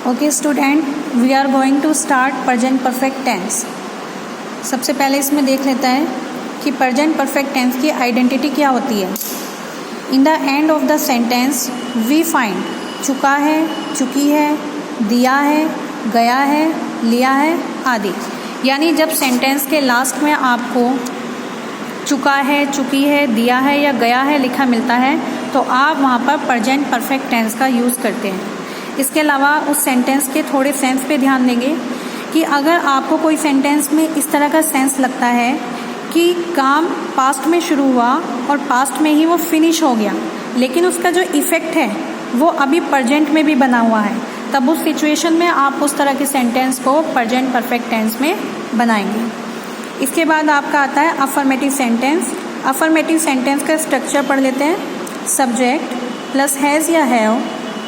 Okay student, we are going to start present perfect tense. सबसे पहले इसमें देख लेता है कि प्रेजेंट परफेक्ट टेंस की आइडेंटिटी क्या होती है। In the end of the sentence we find चुका है, चुकी है, दिया है, गया है, लिया है आदि। यानी जब सेंटेंस के लास्ट में आपको चुका है, चुकी है, दिया है या गया है लिखा मिलता है तो आप वहाँ पर प्रेजेंट परफेक्ट टेंस का यूज़ करते हैं। इसके अलावा उस सेंटेंस के थोड़े सेंस पे ध्यान देंगे कि अगर आपको कोई सेंटेंस में इस तरह का सेंस लगता है कि काम पास्ट में शुरू हुआ और पास्ट में ही वो फिनिश हो गया, लेकिन उसका जो इफ़ेक्ट है वो अभी प्रेजेंट में भी बना हुआ है, तब उस सिचुएशन में आप उस तरह के सेंटेंस को प्रेजेंट परफेक्ट टेंस में बनाएंगे। इसके बाद आपका आता है अफर्मेटिव सेंटेंस। अफर्मेटिव सेंटेंस का स्ट्रक्चर पढ़ लेते हैं। सब्जेक्ट प्लस हैज़ या हैव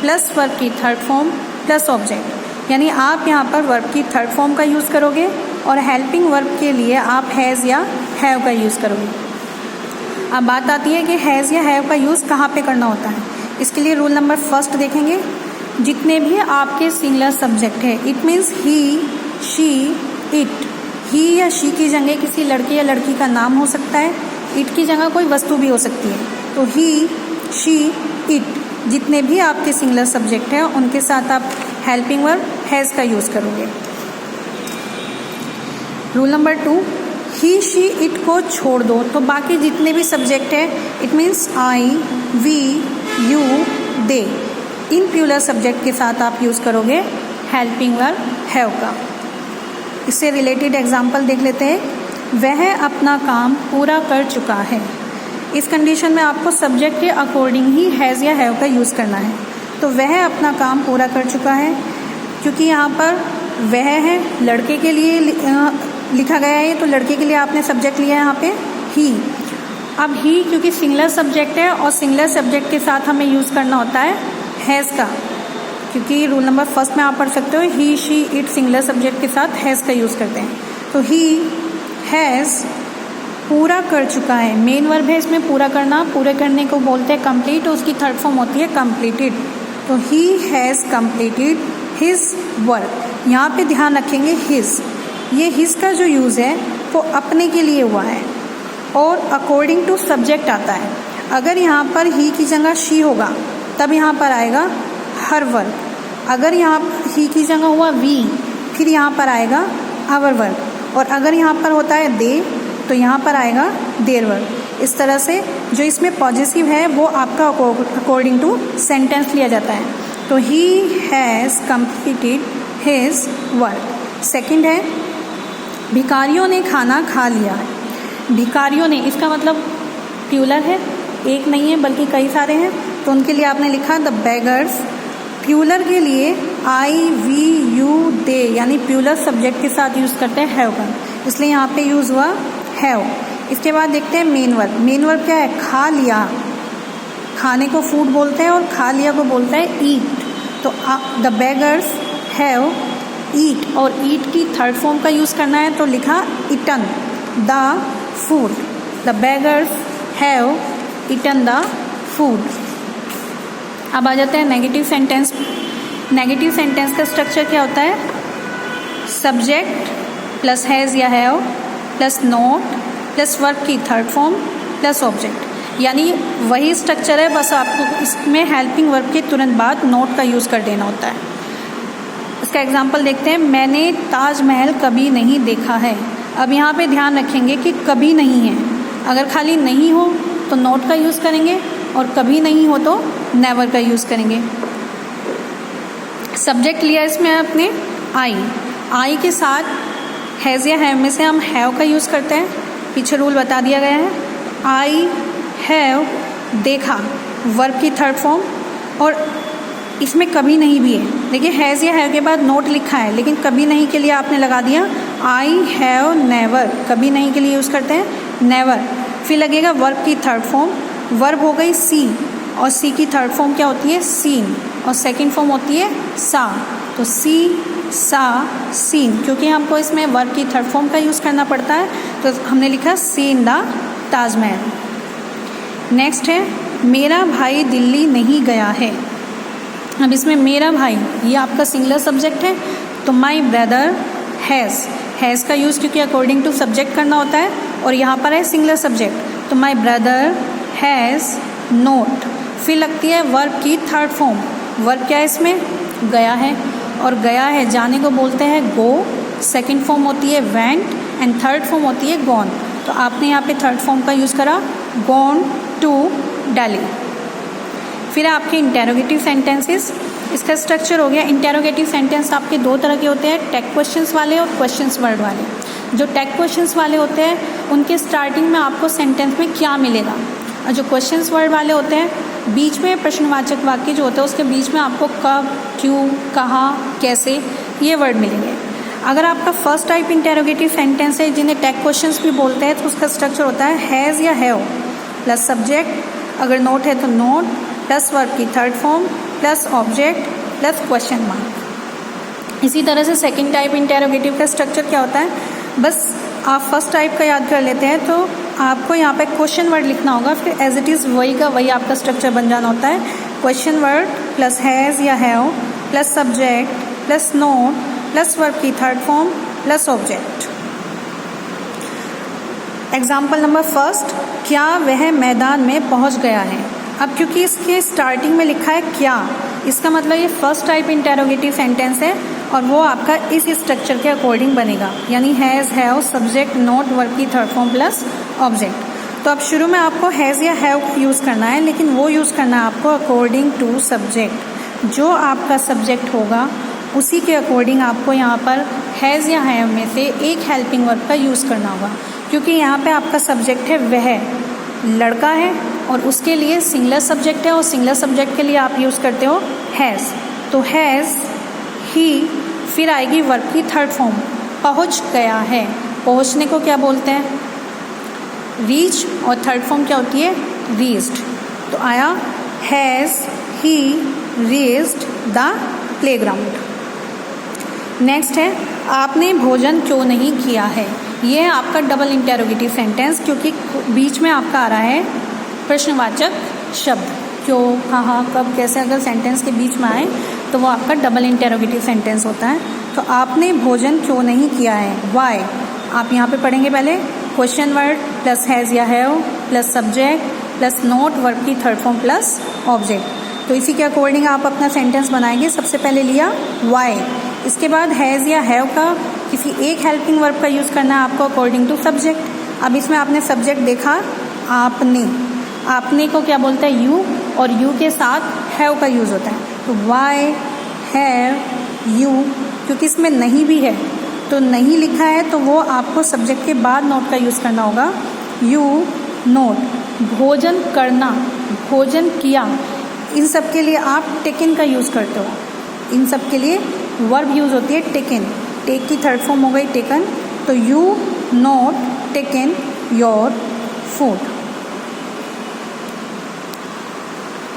प्लस वर्ब की थर्ड फॉर्म प्लस ऑब्जेक्ट। यानी आप यहाँ पर वर्ब की थर्ड फॉर्म का यूज़ करोगे और हेल्पिंग वर्ब के लिए आप हैज़ या हैव का यूज़ करोगे। अब बात आती है कि हैज़ या हैव का यूज़ कहाँ पे करना होता है। इसके लिए रूल नंबर फर्स्ट देखेंगे। जितने भी आपके सिंगुलर सब्जेक्ट है, it means he, she, it. He या शी की जगह किसी लड़के या लड़की का नाम हो सकता है, इट की जगह कोई वस्तु भी हो सकती है। तो ही, शी, इट जितने भी आपके सिंगुलर सब्जेक्ट हैं उनके साथ आप हेल्पिंग वर्ब हैज़ का यूज़ करोगे। Rule number 2, he, she, it को छोड़ दो तो बाकी जितने भी सब्जेक्ट है, it means I, we, you, they, इन प्लूरल सब्जेक्ट के साथ आप यूज़ करोगे हेल्पिंग वर्ब हैव का। इससे रिलेटेड एग्जाम्पल देख लेते हैं। वह अपना काम पूरा कर चुका है। इस कंडीशन में आपको सब्जेक्ट के अकॉर्डिंग ही हैज़ या हैव का यूज़ करना है। तो वह अपना काम पूरा कर चुका है, क्योंकि यहाँ पर वह है लड़के के लिए लिखा गया है, तो लड़के के लिए आपने सब्जेक्ट लिया है यहाँ पे ही। अब ही क्योंकि सिंगुलर सब्जेक्ट है और सिंगुलर सब्जेक्ट के साथ हमें यूज़ करना होता है हैज़ का, क्योंकि रूल नंबर फर्स्ट में आप पढ़ सकते हो ही, शी, इट सिंगुलर सब्जेक्ट के साथ हैज़ का यूज़ करते हैं। तो ही हैज़ पूरा कर चुका है, मेन वर्ब है इसमें पूरा करना। पूरे करने को बोलते हैं कंप्लीट, उसकी थर्ड फॉर्म होती है कंप्लीटेड। तो he has completed his work. यहाँ पे ध्यान रखेंगे हिज, ये हिज का जो यूज़ है वो अपने के लिए हुआ है और अकॉर्डिंग टू सब्जेक्ट आता है। अगर यहाँ पर ही की जगह शी होगा तब यहाँ पर आएगा हर वर्क। अगर यहाँ ही की जगह हुआ वी, फिर यहाँ पर आएगा आवर वर्क। और अगर यहाँ पर होता है दे तो यहाँ पर आएगा देयर वर्क। इस तरह से जो इसमें पॉजिटिव है वो आपका अकॉर्डिंग टू सेंटेंस लिया जाता है। तो he has completed his work. Second है भिखारियों ने खाना खा लिया। भिखारियों ने, इसका मतलब प्लूरल है, एक नहीं है बल्कि कई सारे हैं, तो उनके लिए आपने लिखा द बेगर्स। प्लूरल के लिए आई, वी, यू, दे यानी प्लूरल सब्जेक्ट के साथ यूज़ करते हैं हैव का, इसलिए यहाँ पे यूज़ हुआ हैव। इसके बाद देखते हैं मेन वर्ब। मेन वर्ब क्या है? खा लिया। खाने को फूड बोलते हैं और खा लिया को बोलता है ईट। तो द बेगर्स हैव ईट, और ईट की थर्ड फॉर्म का यूज़ करना है तो लिखा eaten the food. The beggars have eaten the food. अब आ जाते हैं नेगेटिव सेंटेंस। नेगेटिव सेंटेंस का स्ट्रक्चर क्या होता है? सब्जेक्ट प्लस हैज़ या have plus not plus verb की थर्ड फॉर्म प्लस ऑब्जेक्ट। यानी वही स्ट्रक्चर है, बस आपको इसमें हेल्पिंग वर्ब के तुरंत बाद नोट का यूज़ कर देना होता है। इसका एग्जांपल देखते हैं। मैंने ताजमहल कभी नहीं देखा है। अब यहाँ पे ध्यान रखेंगे कि कभी नहीं है। अगर खाली नहीं हो तो नोट का यूज़ करेंगे और कभी नहीं हो तो नेवर का यूज़ करेंगे। सब्जेक्ट लिया इसमें आपने आई के साथ हैज़ या हैव में से हम हैव का यूज़ करते हैं। पीछे रूल बता दिया गया है। आई हैव देखा, वर्ब की थर्ड फॉर्म, और इसमें कभी नहीं भी है। देखिए हैज़ या हैव के बाद नोट लिखा है, लेकिन कभी नहीं के लिए आपने लगा दिया आई हैव नेवर। कभी नहीं के लिए यूज़ करते हैं नेवर। फिर लगेगा वर्ब की थर्ड फॉर्म। वर्ब हो गई सी, और सी की थर्ड फॉर्म क्या होती है? सीन, और सेकंड फॉर्म होती है सा। तो सी, सा, सीन। क्योंकि हमको इसमें वर्ब की थर्ड फॉर्म का यूज़ करना पड़ता है तो हमने लिखा सीन द ताजमहल। नेक्स्ट है मेरा भाई दिल्ली नहीं गया है। अब इसमें मेरा भाई, ये आपका सिंगुलर सब्जेक्ट है, तो माई ब्रदर हैज़ का यूज़ क्योंकि अकॉर्डिंग टू सब्जेक्ट करना होता है, और यहाँ पर है सिंगुलर सब्जेक्ट, तो माई ब्रदर हैज़ नोट। फिर लगती है वर्ब की थर्ड फॉर्म। वर्ब क्या है इसमें? गया है, और गया है जाने को बोलते हैं गो, सेकेंड फॉर्म होती है वेंट, एंड थर्ड फॉर्म होती है गॉन। तो आपने यहाँ पे थर्ड फॉर्म का यूज़ करा, गॉन टू दिल्ली। फिर आपके इंटेरोगेटिव सेंटेंसेस, इसका स्ट्रक्चर हो गया। इंटेरोगेटिव सेंटेंस आपके दो तरह के होते हैं, टैग क्वेश्चंस वाले और क्वेश्चंस वर्ड वाले। जो टैग क्वेश्चंस वाले होते हैं उनके स्टार्टिंग में आपको सेंटेंस में क्या मिलेगा, और जो क्वेश्चंस वर्ड वाले होते हैं बीच में प्रश्नवाचक वाक्य जो होता है उसके बीच में आपको कब, क्यों, कहाँ, कैसे, ये वर्ड मिलेंगे। अगर आपका फर्स्ट टाइप इंटेरोगेटिव सेंटेंस है जिन्हें टैग क्वेश्चंस भी बोलते हैं, तो उसका स्ट्रक्चर होता है हैज़ या हैव प्लस सब्जेक्ट, अगर नोट है तो नोट प्लस वर्ब की third form plus object plus question mark. इसी तरह से सेकंड टाइप इंटेरोगेटिव का स्ट्रक्चर क्या होता है, बस आप फर्स्ट टाइप का याद कर लेते हैं, तो आपको यहाँ पे क्वेश्चन वर्ड लिखना होगा, फिर एज इट इज़ वही का वही आपका स्ट्रक्चर बन जाना होता है। क्वेश्चन वर्ड प्लस हैज़ या have plus subject plus not plus verb की third form plus object. Example number first, क्या वह मैदान में पहुँच गया है। अब क्योंकि इसके स्टार्टिंग में लिखा है क्या, इसका मतलब ये फर्स्ट टाइप इंटेरोगेटिव सेंटेंस है और वो आपका इस स्ट्रक्चर के अकॉर्डिंग बनेगा, यानी has, have, subject, note, verb की थर्ड फॉर्म प्लस ऑब्जेक्ट। तो अब शुरू में आपको हैज़ या हैव यूज़ करना है, लेकिन वो यूज़ करना है आपको अकॉर्डिंग टू सब्जेक्ट। जो आपका सब्जेक्ट होगा उसी के अकॉर्डिंग आपको यहाँ पर हैज़ या हैव में से एक हेल्पिंग वर्ब का यूज़ करना होगा, क्योंकि यहाँ पे आपका सब्जेक्ट है वह लड़का है और उसके लिए सिंगुलर सब्जेक्ट है, और सिंगुलर सब्जेक्ट के लिए आप यूज़ करते हो हैज़। तो हैज़ ही, फिर आएगी वर्ब की थर्ड फॉर्म, पहुँच गया है। पहुँचने को क्या बोलते हैं? रीच, और थर्ड फॉर्म क्या होती है? रीच्ड। तो आया has he reached the playground. Next है आपने भोजन क्यों नहीं किया है। ये है आपका डबल इंटेरोगेटिव सेंटेंस, क्योंकि बीच में आपका आ रहा है प्रश्नवाचक शब्द, क्यों, कहाँ, कब, कैसे। अगर सेंटेंस के बीच में आए तो वो आपका डबल इंटेरोगेटिव सेंटेंस होता है। तो आपने भोजन क्यों नहीं किया है, वाई। आप यहाँ पे पढ़ेंगे पहले क्वेश्चन वर्ड प्लस हैज़ या have plus subject plus note, verb की थर्ड फॉर्म प्लस ऑब्जेक्ट। तो इसी के अकॉर्डिंग आप अपना सेंटेंस बनाएंगे। सबसे पहले लिया वाई, इसके बाद हैज़ या हैव का किसी एक हेल्पिंग वर्ब का यूज़ करना है आपको अकॉर्डिंग टू सब्जेक्ट। अब इसमें आपने सब्जेक्ट देखा आपने, आपने को क्या बोलता है? यू, और यू के साथ हैव का यूज़ होता है। तो वाई हैव यू, क्योंकि इसमें नहीं भी है तो नहीं लिखा है तो वो आपको सब्जेक्ट के बाद नोट का यूज़ करना होगा, यू नोट। भोजन करना, भोजन किया, इन सब के लिए आप टेकन का यूज़ करते हो। इन सब के लिए वर्ब यूज़ होती है टेकन, टेक की थर्ड फॉर्म हो गई टेकन। तो you not taken your food.